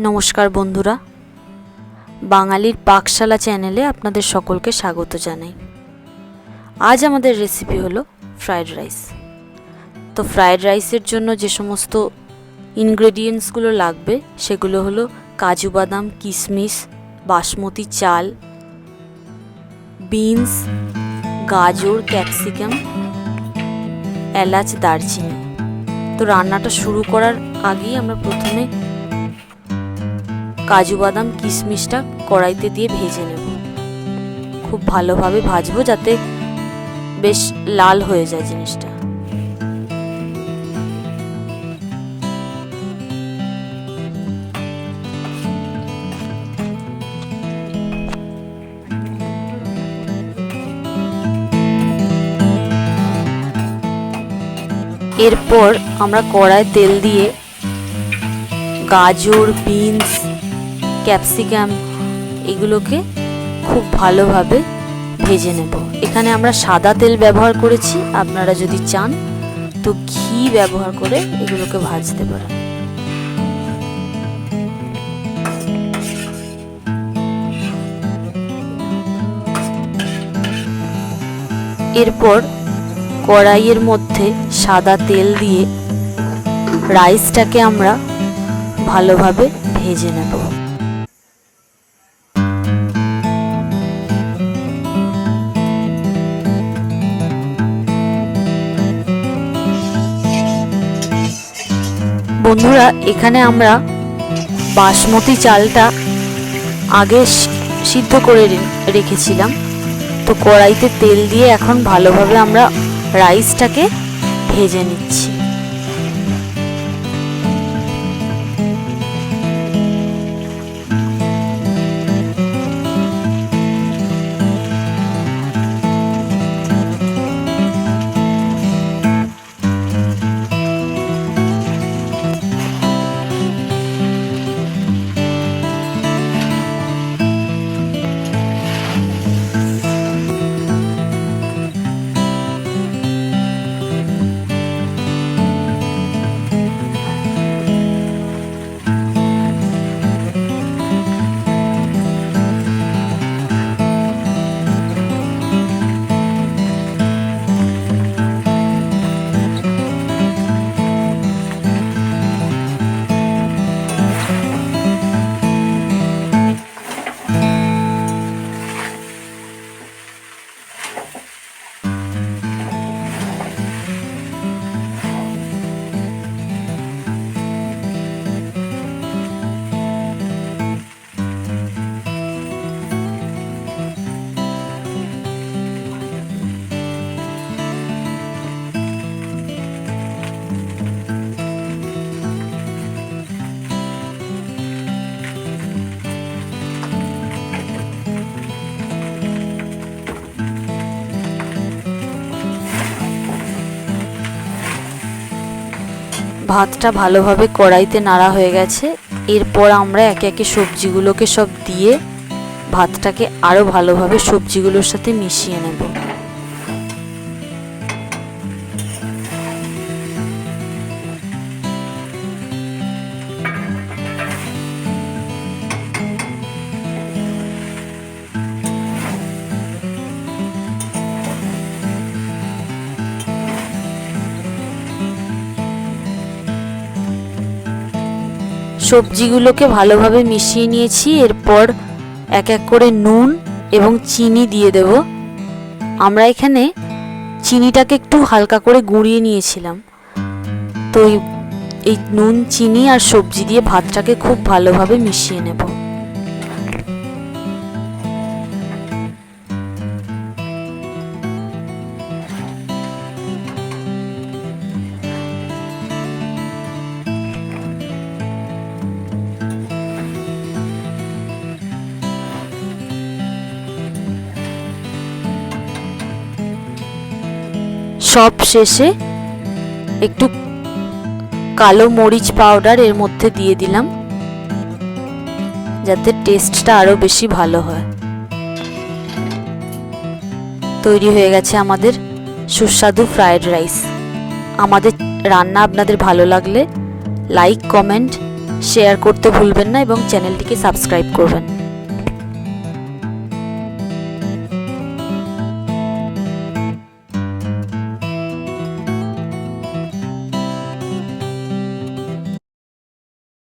নমস্কার বন্ধুরা, বাঙালির পাকশালা চ্যানেলে আপনাদের সকলকে স্বাগত জানাই। আজ আমাদের রেসিপি হলো ফ্রায়েড রাইস। তো ফ্রায়েড রাইসের জন্য যে সমস্ত ইনগ্রেডিয়েন্টসগুলো লাগবে সেগুলো হলো কাজু বাদাম, কিশমিশ, বাসমতি চাল, বিনস, গাজর, ক্যাপসিকাম, এলাচ, দারচিনি। তো রান্নাটা শুরু করার আগেই আমরা প্রথমে কাজু বাদাম কিশমিশটা কড়াইতে দিয়ে ভেজে নেব। খুব ভালোভাবে ভাজবো যাতে বেশ লাল হয়ে যায় জিনিসটা। এরপর আমরা কড়ায় তেল দিয়ে গাজর, বিনস, ক্যাপসিকাম এগুলোকে খুব ভালোভাবে ভেজে নেব। এখানে আমরা সাদা তেল ব্যবহার করেছি, আপনারা যদি চান তো ঘি ব্যবহার করে এগুলোকে ভাজতে পারেন। এরপর কড়াইয়ের মধ্যে সাদা তেল দিয়ে রাইসটাকে আমরা ভালোভাবে ভেজে নেব। বন্ধুরা, এখানে আমরা বাসমতি চালটা আগে সিদ্ধ করে রেখেছিলাম। তো কড়াইতে তেল দিয়ে এখন ভালোভাবে আমরা রাইসটাকে ভেজে নিচ্ছি। ভাতটা ভালোভাবে কড়াইতে নাড়া হয়ে গেছে। এরপর আমরা একে একে সবজিগুলোকে সব দিয়ে ভাতটাকে আরো ভালোভাবে সবজিগুলোর সাথে মিশিয়ে নেব। সবজিগুলোকে ভালোভাবে মিশিয়ে নিয়েছি। এরপর এক এক করে নুন এবং চিনি দিয়ে দেব। আমরা এখানে চিনিটাকে একটু হালকা করে গুঁড়িয়ে নিয়েছিলাম। তো এই নুন, চিনি আর সবজি দিয়ে ভাতটাকে খুব ভালোভাবে মিশিয়ে নেব। সব শেষে একটু কালো মরিচ পাউডার এর মধ্যে দিয়ে দিলাম যাতে টেস্টটা আরো বেশি ভালো হয়। তৈরি হয়ে গেছে আমাদের সুস্বাদু ফ্রায়েড রাইস। আমাদের রান্না আপনাদের ভালো লাগলে লাইক, কমেন্ট শেয়ার করতে ভুলবেন না এবং চ্যানেলটিকে সাবস্ক্রাইব করবেন।